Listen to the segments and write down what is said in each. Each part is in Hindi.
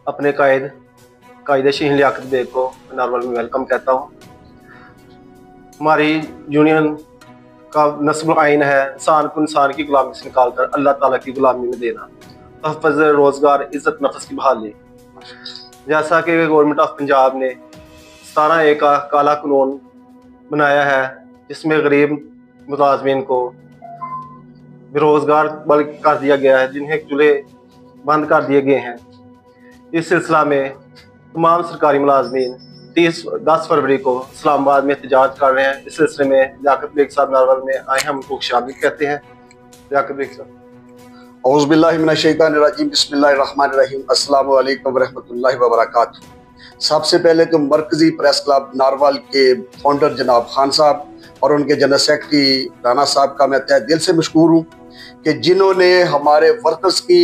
अपने कायदे शहीन लियाकत बेग को नारवल में वेलकम कहता हूँ। हमारी यूनियन का नस्ब आइन है इंसान को इंसान की गुलामी से निकाल कर अल्लाह ताला की गुलामी में देना, तहफ़्फ़ुज़ रोज़गार, इज़्ज़त नफ्स की बहाली। जैसा कि गवर्नमेंट ऑफ पंजाब ने 17A का काला कानून बनाया है जिसमें गरीब मुलाजमीन को बेरोज़गार बल्कि कर दिया गया है, जिन्हें चूल्हे बंद कर दिए गए हैं। इस सिलसिला में तमाम सरकारी मुलाजमीन 10 फरवरी को इस्लामाबाद में एहतजाज कर रहे हैं। इस सिलसिले में लियाकत बेग साहब नारवल में आए, हम उनको शामिल कहते हैं। लियाकत बेग साहब। औज़ु बिल्लाहि मिनश शैतानिर रजीम, बिस्मिल्लाहिर रहमानिर रहीम, अस्सलामु अलैकुम रहमतुल्लाहि व बरकातुहू। सबसे पहले तो मरकज़ी प्रेस क्लब नारवल के फाउंडर जनाब खान साहब और उनके जनरल सेक्रेटरी राना साहब का मैं तहे दिल से मशकूर हूँ कि जिन्होंने हमारे वर्कर्स की,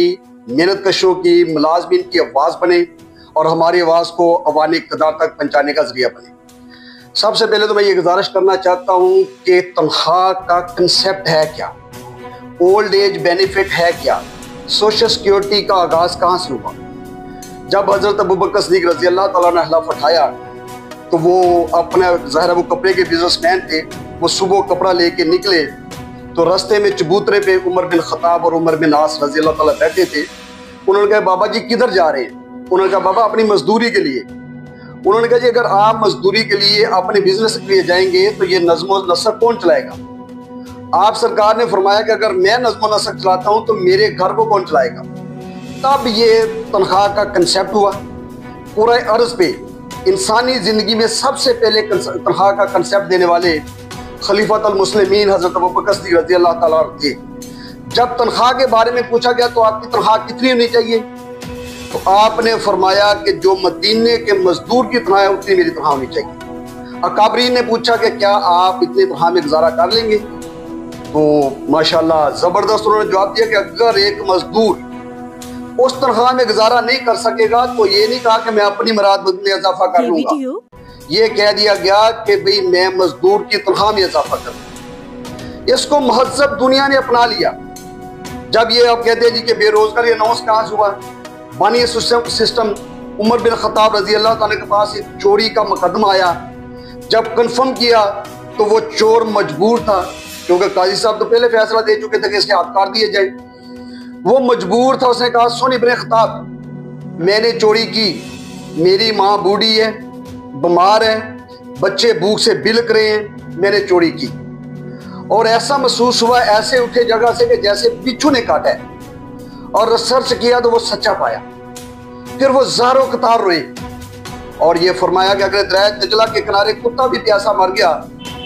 मेहनत कशों की, मुलाजमीन की आवाज़ बने और हमारी आवाज़ को अवानी इक़्तिदार तक पहुँचाने का ज़रिया बने। सबसे पहले तो मैं ये गुजारिश करना चाहता हूँ कि तनख्वाह का कंसेप्ट है क्या, ओल्ड एज बेनिफिट है क्या, सोशल सिक्योरिटी का आगाज़ कहाँ से हुआ। जब हज़रत अबू बकर सिद्दीक़ रज़ी अल्लाह तआला ने हलफ उठाया तो वो अपने ज़ाहिर वो कपड़े के बिजनेसमैन थे, वो सुबह कपड़ा लेके निकले तो रास्ते में चबूतरे पे उमर बिन खत्ताब और उमर बिन आस रज़ी अल्लाह तआला बैठे थे। उन्होंने कहा बाबा जी किधर जा रहे हैं? उन्होंने कहा बाबा अपनी मजदूरी के लिए। उन्होंने कहा जी अगर आप मजदूरी के लिए अपने बिजनेस के लिए जाएंगे तो ये नज़्म व नसक कौन चलाएगा? आप सरकार ने फरमाया कि अगर मैं नज़्म व नसक चलाता हूँ तो मेरे घर को कौन चलाएगा? तब ये तनख्वाह का कंसेप्ट हुआ। पूरा अर्ज़ पे इंसानी ज़िंदगी में सबसे पहले तनख्वाह का कंसेप्ट देने वाले खलीफतुल मुस्लिमीन हज़रत अबू बकर सिद्दीक़ रज़ी अल्लाह तआला थे। जब तनख्वाह के बारे में पूछा गया तो आपकी तनख्वाह कितनी होनी चाहिए, तो आपने फरमाया कि जो मदीने के मजदूर की तनख्वाह है उतनी मेरी तनख्वाह होनी चाहिए। अकाबरीन ने पूछा कि क्या आप इतनी तनख्वाह में गुजारा कर लेंगे? तो माशाल्लाह ज़बरदस्त उन्होंने जवाब दिया कि अगर एक मजदूर उस तनख्वाह में गुजारा नहीं कर सकेगा तो ये नहीं कहा कि मैं अपनी मुराद में इजाफा कर लूंगा, ये कह दिया गया कि भाई मैं मजदूर की तनख्वाह में इजाफा करूँ। इसको महज़ब दुनिया ने अपना लिया। जब ये आप कहते हैं जी कि बेरोजगारी अनाउंस कहाँ से हुआ, बानी सिस्टम उमर बिन खत्ताब रजी अल्लाह ताला के पास एक चोरी का मुकदमा आया। जब कन्फर्म किया तो वो चोर मजबूर था, क्योंकि काजी साहब तो पहले फैसला दे चुके थे कि इसके हाथ काट दिए जाए। वो मजबूर था, उसने कहा सुन इब्ने खत्ताब मैंने चोरी की, मेरी माँ बूढ़ी है, बीमार है, बच्चे भूख से बिलक रहे हैं, मैंने चोरी की। और ऐसा महसूस हुआ ऐसे उठे जगह से कि जैसे बिच्छू ने काटा है, और रिसर्च किया तो वो सच्चा पाया। फिर वो ज़ारो कतार रोए और ये फरमाया कि अगर दरिया दजला के किनारे कुत्ता भी प्यासा मर गया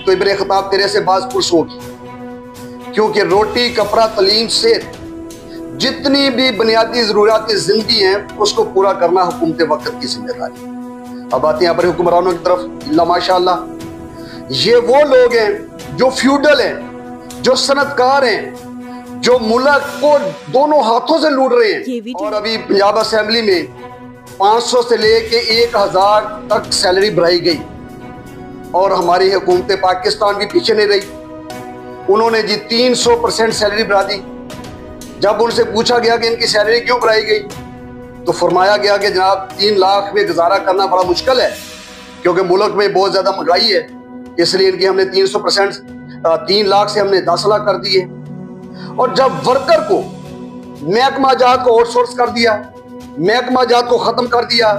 तो इब्ने खत्ताब तेरे से बाज पुरस होगी, क्योंकि रोटी, कपड़ा, तलीम से जितनी भी बुनियादी ज़रूरत ज़िंदगी हैं उसको पूरा करना हुकूमत वक्त की जिम्मेदारी। अब आते हैं यहाँ पर हुक्मरानों की तरफ। अल्लाह माशाअल्लाह, ये वो लोग हैं जो फ्यूडल हैं, जो सनतकार हैं, जो मुल्क को दोनों हाथों से लूट रहे हैं। और अभी पंजाब असेंबली में 500 से लेके 1000 तक सैलरी बढ़ाई गई और हमारी हुकूमत पाकिस्तान भी पीछे नहीं रही। उन्होंने जी 300% सैलरी बढ़ा दी। जब उनसे पूछा गया कि इनकी सैलरी क्यों बढ़ाई गई तो फरमाया गया कि जनाब 3 लाख में गुजारा करना बड़ा मुश्किल है, क्योंकि मुल्क में बहुत ज़्यादा महंगाई है, इसलिए इनकी हमने 300% 3 लाख से हमने 10 लाख कर दिए। और जब वर्कर को महकमा जात को आउटसोर्स कर दिया, महकमा जात को ख़त्म कर दिया,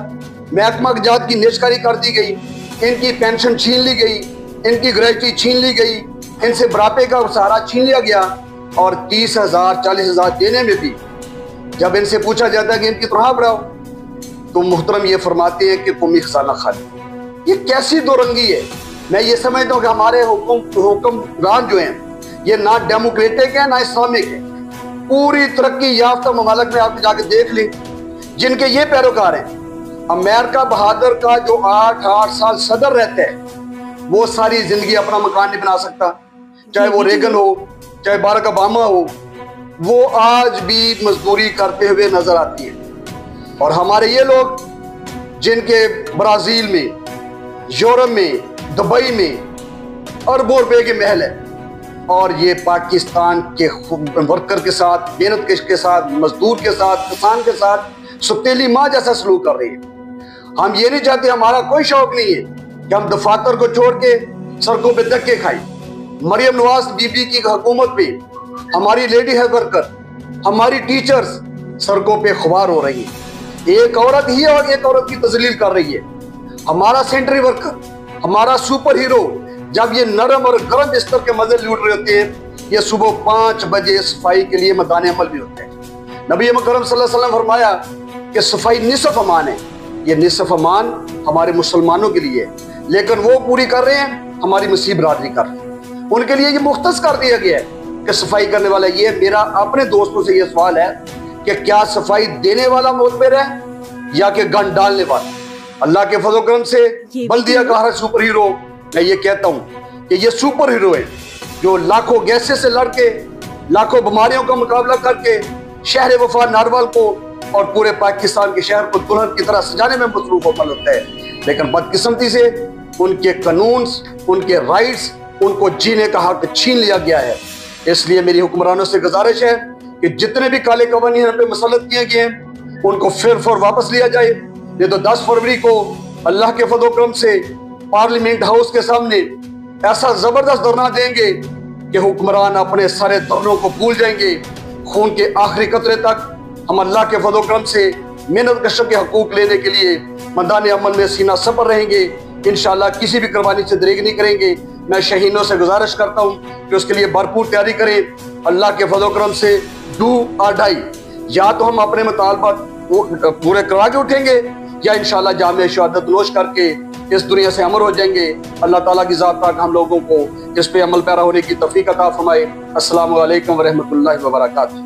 महकमा जात की निजकारी कर दी गई, इनकी पेंशन छीन ली गई, इनकी ग्रेजुटी छीन ली गई, इनसे बुढ़ापे का सहारा छीन लिया गया, और 30,000 40,000 देने में भी जब इनसे पूछा जाता है कि इनकी तनख्वाह बढ़ाओ तो मुहतरम ये फरमाते हैं कि कौमी खजाना खाली। ये कैसी दोरंगी है? मैं ये समझता हूँ कि हमारे हुक्मरान जो हैं ये ना डेमोक्रेटिक है ना इस्लामिक है। पूरी तरक्की याफ्ता ममालिक में आप जाके देख लें जिनके ये पैरोकार हैं। अमेरिका बहादुर का जो 8 साल सदर रहता है वो सारी जिंदगी अपना मकान नहीं बना सकता, चाहे वो रेगन हो, चाहे बाराक ओबामा हो, वो आज भी मजदूरी करते हुए नजर आती है। और हमारे ये लोग जिनके ब्राज़ील में, यूरोप में, दुबई में अरबों रुपए के महल है, और ये पाकिस्तान के वर्कर के साथ, मेहनत के साथ, मजदूर के साथ, किसान के साथ सुतेली माँ जैसा सलूक कर रही है। हम ये नहीं चाहते, हमारा कोई शौक नहीं है कि हम दफातर को छोड़ के सड़कों पे धक्के खाएं। मरियम नवाज बीबी की हुकूमत में हमारी लेडी हेल्थ वर्कर, हमारी टीचर्स सड़कों पे खुमार हो रही है। एक औरत ही और एक औरत की तजलील कर रही है। हमारा सेंट्री वर्कर, हमारा सुपर हीरो, जब ये नरम और गर्म बिस्तर के मजे लूट रहे होते हैं, ये सुबह 5 बजे सफाई के लिए मैदान अमल भी होते हैं। नबी अकरम सल्लल्लाहु अलैहि वसल्लम फरमाया कि सफाई निसफ अमान है। ये निसफ अमान हमारे मुसलमानों के लिए है, लेकिन वो पूरी कर रहे हैं, हमारी मुस्लिम बरादरी कर रही है। उनके लिए ये मुख्तस कर दिया गया है कि सफाई करने वाला ये। मेरा अपने दोस्तों से ये सवाल है कि क्या सफाई देने वाला मोतबर है या कि गन डालने वाला? अल्लाह के फजल करम से बल्दिया का हर सुपर हीरो, मैं ये कहता हूँ कि ये सुपर हीरो है जो लाखों गैसें से लड़के, लाखों बीमारियों का मुकाबला करके शहर वफा नारवाल को और पूरे पाकिस्तान के शहर को दुल्हन की तरह सजाने में मसरूफ अमल होता है। लेकिन बदकिस्मती से उनके कानून, उनके राइट्स, उनको जीने का हक छीन लिया गया है। इसलिए मेरी हुक्मरानों से गुजारिश है कि जितने भी काले कवानीन पे मुसल्लत किए गए हैं उनको फिर वापस लिया जाए। ये तो 10 फरवरी को अल्लाह के फजल करम से पार्लियामेंट हाउस के सामने ऐसा जबरदस्त धरना देंगे कि हुक्मरान अपने सारे धरनों को भूल जाएंगे। खून के आखिरी कतरे तक हम अल्लाह के फजल करम से मेहनत कशों के हकूक लेने के लिए मैदान अमल में सीना सपर रहेंगे। इंशाअल्लाह किसी भी कुर्बानी से दरेग नहीं करेंगे। मैं शहीदों से गुजारिश करता हूँ कि उसके लिए भरपूर तैयारी करें। अल्लाह के फजल करम से डू और डाई, या तो हम अपने मुतालबात पूरे करवा के उठेंगे या इंशाअल्लाह जामे शहादत नोश करके इस दुनिया से अमर हो जाएंगे। अल्लाह ताला की ज़ात पाक हम लोगों को इस पे अमल पैरा होने की तौफीक अता फरमाए। अस्सलामु अलैकुम व रहमतुल्लाहि व बरकातहू।